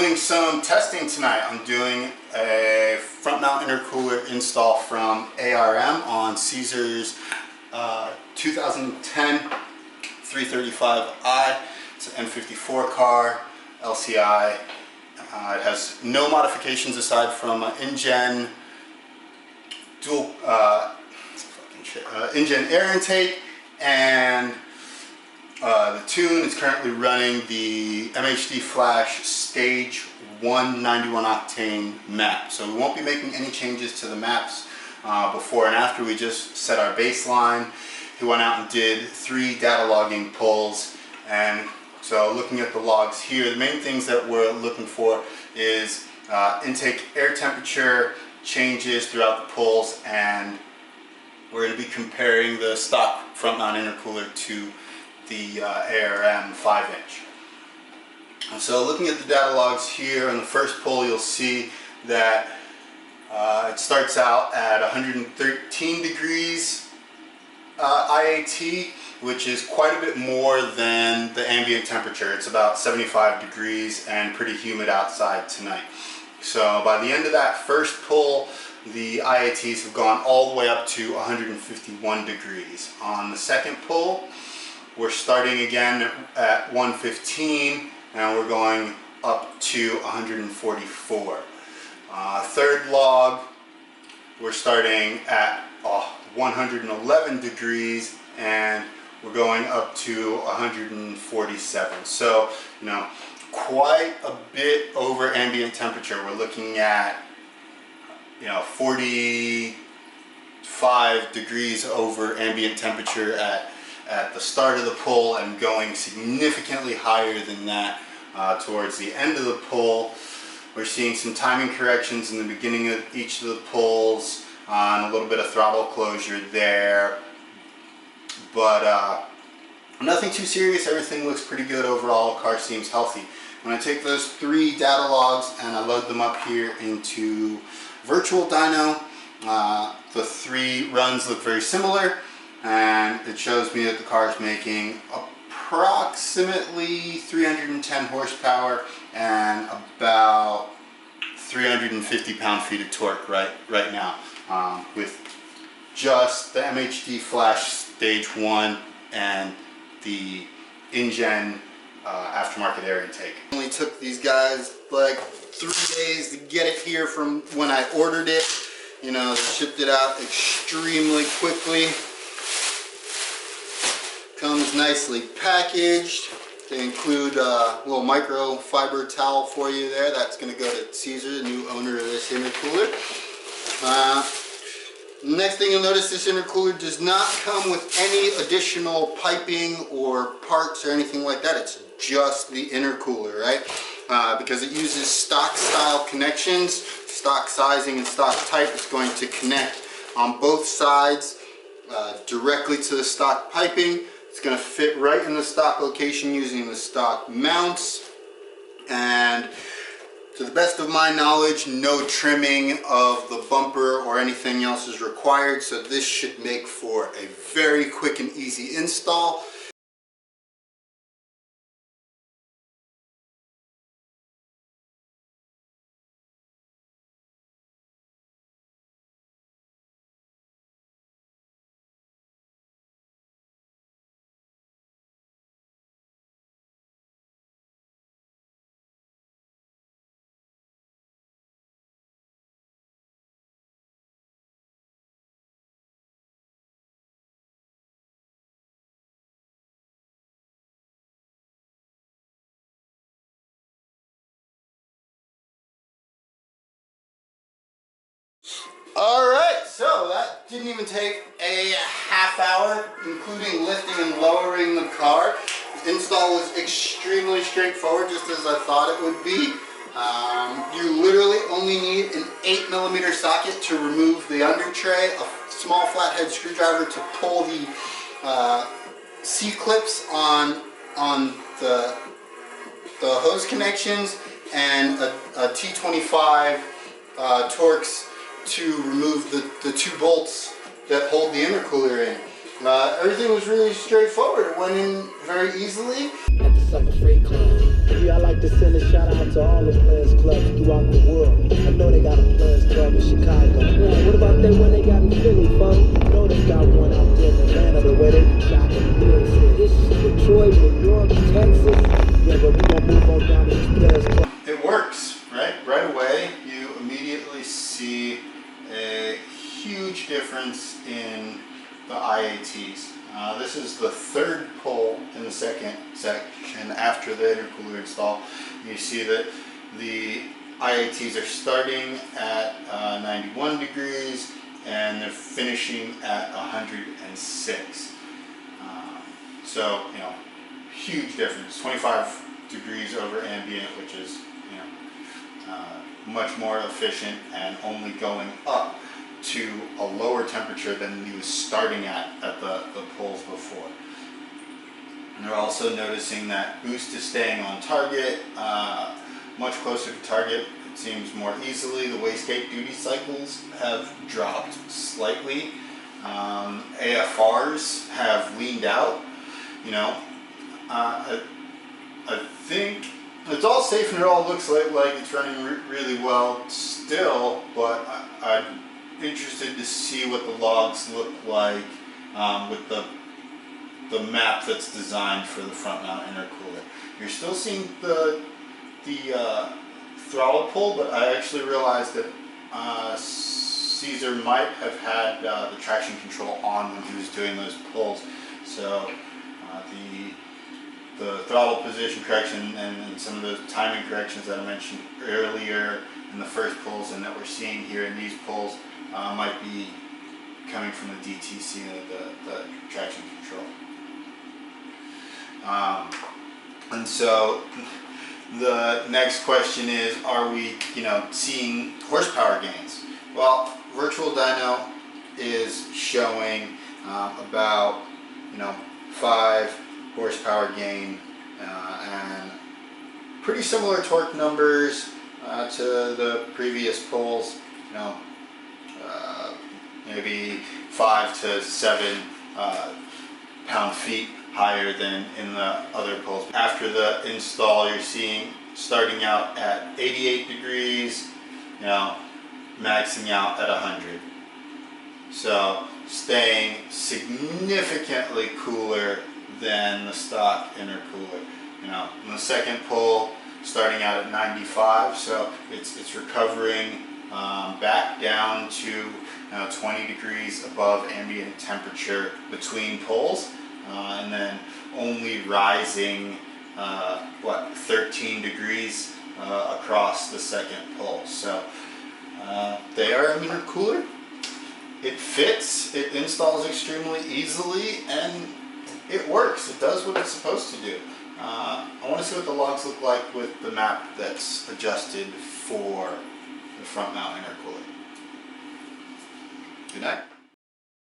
doing some testing tonight. I'm doing a front mount intercooler install from ARM on Caesar's 2010 335i. It's an M54 car, LCI. It has no modifications aside from InGen dual InGen air intake, and the tune is currently running the MHD Flash Stage 1 91 octane map. So we won't be making any changes to the maps before and after. We just set our baseline. He went out and did 3 data logging pulls, and so looking at the logs here, the main things that we're looking for is intake air temperature changes throughout the pulls, and we're going to be comparing the stock front mount intercooler to the ARM 5-inch. And so looking at the data logs here, on the first pull you'll see that it starts out at 113 degrees IAT, which is quite a bit more than the ambient temperature. It's about 75 degrees and pretty humid outside tonight. So by the end of that first pull, the IATs have gone all the way up to 151 degrees. On the second pull, we're starting again at 115 and we're going up to 144. Third log, we're starting at 111 degrees and we're going up to 147. So, you know, quite a bit over ambient temperature. We're looking at, you know, 45 degrees over ambient temperature at the start of the pull, and going significantly higher than that towards the end of the pull. We're seeing some timing corrections in the beginning of each of the pulls, and a little bit of throttle closure there, but nothing too serious. Everything looks pretty good overall. The car seems healthy. When I take those 3 data logs and I load them up here into Virtual Dyno, the 3 runs look very similar, and it shows me that the car is making approximately 310 horsepower and about 350 pound-feet of torque right now, with just the MHD Flash Stage 1 and the InGen aftermarket air intake. It only took these guys like 3 days to get it here from when I ordered it. You know, they shipped it out extremely quickly. Comes nicely packaged. They include a little microfiber towel for you there. That's going to go to Caesar, the new owner of this intercooler. Next thing you'll notice, this intercooler does not come with any additional piping or parts or anything like that. It's just the intercooler, right? Because it uses stock style connections, stock sizing and stock type. It's going to connect on both sides directly to the stock piping. It's going to fit right in the stock location using the stock mounts, and to the best of my knowledge, no trimming of the bumper or anything else is required, so this should make for a very quick and easy install. Alright, so that didn't even take a half hour, including lifting and lowering the car. The install was extremely straightforward, just as I thought it would be. You literally only need an 8mm socket to remove the under tray, a small flathead screwdriver to pull the C-clips on the hose connections, and a T25 Torx to remove the 2 bolts that hold the intercooler in. Everything was really straightforward. It went in very easily. At the Summer Freight Club. Yeah, I like to send a shout out to all the players clubs throughout the world. I know they got a players club in Chicago. Yeah, what about that one they got in Philly, folks? You know they got one out there in Atlanta, the way they be chopping the real shit. This is Detroit, New York, Texas. Yeah, but we gonna move on down to these players clubs. It works, right? Right away, you immediately see a huge difference in the IATs. This is the third pole in the second section after the intercooler install. You see that the IATs are starting at 91 degrees and they're finishing at 106. So, you know, huge difference, 25 degrees over ambient, which is, you know, much more efficient and only going up to a lower temperature than he was starting at the poles before. And they're also noticing that boost is staying on target, much closer to target. It seems more easily. The wastegate duty cycles have dropped slightly. AFRs have leaned out. You know, I think it's all safe and it all looks like it's running really well still, but I'm interested to see what the logs look like with the map that's designed for the front mount intercooler. You're still seeing the throttle pull, but I actually realized that Caesar might have had the traction control on when he was doing those pulls. So the throttle position correction and some of the timing corrections that I mentioned earlier in the first pulls and that we're seeing here in these pulls might be coming from the DTC, the traction control. And so the next question is, are we, you know, seeing horsepower gains? Well, Virtual Dyno is showing about, you know, 5 horsepower gain and pretty similar torque numbers to the previous pulls. You know, maybe 5 to 7 pound-feet higher than in the other pulls. After the install, you're seeing starting out at 88 degrees, you know, maxing out at 100. So staying significantly cooler than the stock intercooler. You know, in the second pull, starting out at 95, so it's recovering back down to 20 degrees above ambient temperature between pulls, and then only rising 13 degrees across the second pull. So they are an intercooler. It fits, it installs extremely easily, and it works. It does what it's supposed to do. I want to see what the logs look like with the map that's adjusted for the front mount intercooler. Good night.